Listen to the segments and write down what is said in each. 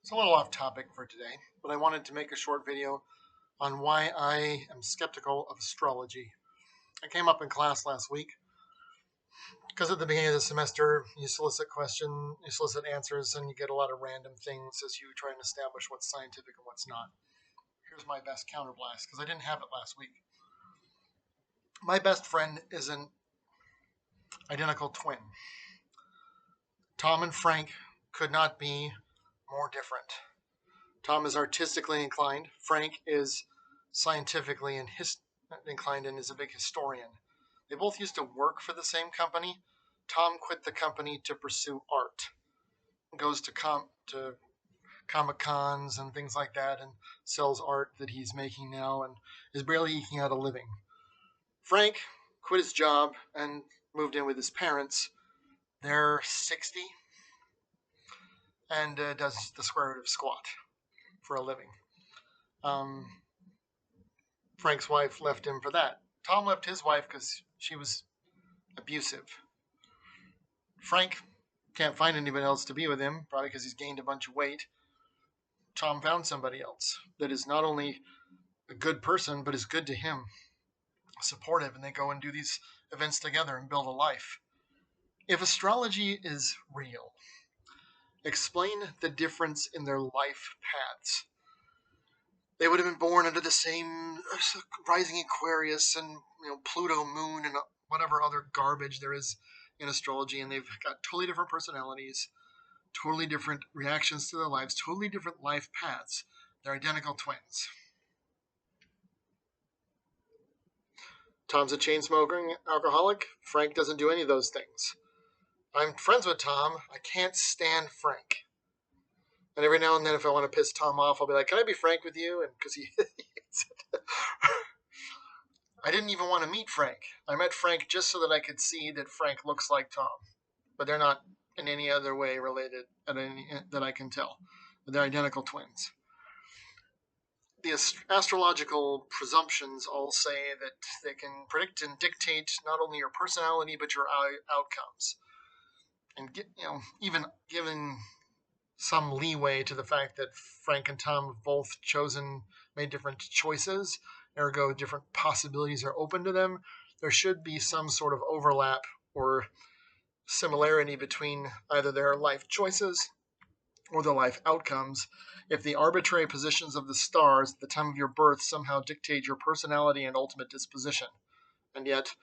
It's a little off topic for today, but I wanted to make a short video on why I am skeptical of astrology. I came up in class last week because at the beginning of the semester you solicit answers, and you get a lot of random things as you try and establish what's scientific and what's not. Here's my best counterblast because I didn't have it last week. My best friend is an identical twin. Tom and Frank could not be more different. Tom is artistically inclined. Frank is scientifically inclined and is a big historian. They both used to work for the same company. Tom quit the company to pursue art. Goes to Comic Cons and things like that and sells art that he's making now and is barely eking out a living. Frank quit his job and moved in with his parents. They're 60 and does the square root of squat for a living. Frank's wife left him for that. Tom left his wife because she was abusive. Frank can't find anybody else to be with him, probably because he's gained a bunch of weight. Tom found somebody else that is not only a good person, but is good to him, supportive, and they go and do these events together and build a life. If astrology is real, explain the difference in their life paths. They would have been born under the same rising Aquarius and Pluto moon and whatever other garbage there is in astrology, and they've got totally different personalities, totally different reactions to their lives, totally different life paths. They're identical twins. Tom's a chain-smoking alcoholic. Frank doesn't do any of those things. I'm friends with Tom. I can't stand Frank. And every now and then, if I want to piss Tom off, I'll be like, "Can I be frank with you?" And because he I didn't even want to meet Frank. I met Frank just so that I could see that Frank looks like Tom. But they're not in any other way related that I can tell. But they're identical twins. The astrological presumptions all say that they can predict and dictate not only your personality, but your outcomes. And even given some leeway to the fact that Frank and Tom have both made different choices, ergo different possibilities are open to them, there should be some sort of overlap or similarity between either their life choices or their life outcomes. If the arbitrary positions of the stars at the time of your birth somehow dictate your personality and ultimate disposition. And yet,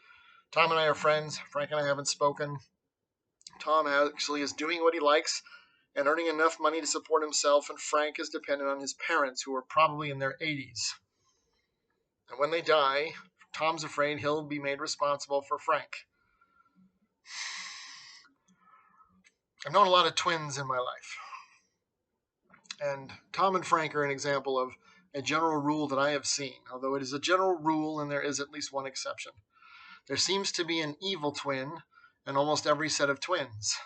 Tom and I are friends. Frank and I haven't spoken. Tom actually is doing what he likes and earning enough money to support himself, and Frank is dependent on his parents, who are probably in their 80s. And when they die, Tom's afraid he'll be made responsible for Frank. I've known a lot of twins in my life. And Tom and Frank are an example of a general rule that I have seen, although it is a general rule and there is at least one exception. There seems to be an evil twin in almost every set of twins.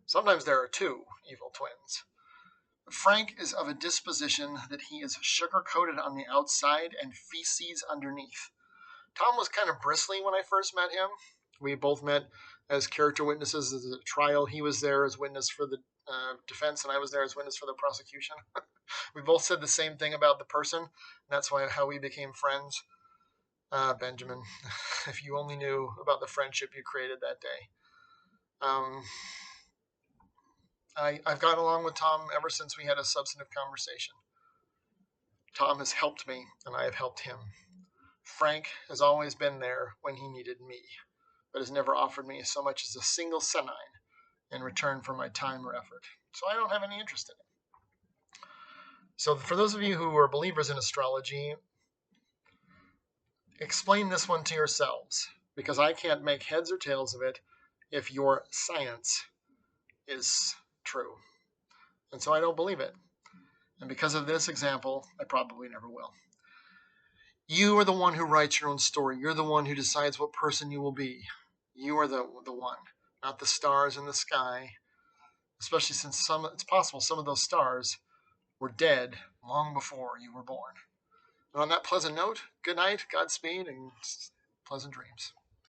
Sometimes there are two evil twins. Frank is of a disposition that he is sugar-coated on the outside and feces underneath. Tom was kind of bristly when I first met him. We both met as character witnesses at the trial. He was there as witness for the defense, and I was there as witness for the prosecution. We both said the same thing about the person, and that's how we became friends. Benjamin, if you only knew about the friendship you created that day. I've gotten along with Tom ever since we had a substantive conversation. Tom has helped me, and I have helped him. Frank has always been there when he needed me, but has never offered me so much as a single centime in return for my time or effort. So I don't have any interest in it. So for those of you who are believers in astrology, explain this one to yourselves, because I can't make heads or tails of it if your science is true. And so I don't believe it. And because of this example, I probably never will. You are the one who writes your own story. You're the one who decides what person you will be. You are the one, not the stars in the sky, especially since it's possible some of those stars were dead long before you were born. And on that pleasant note, good night, Godspeed, and pleasant dreams.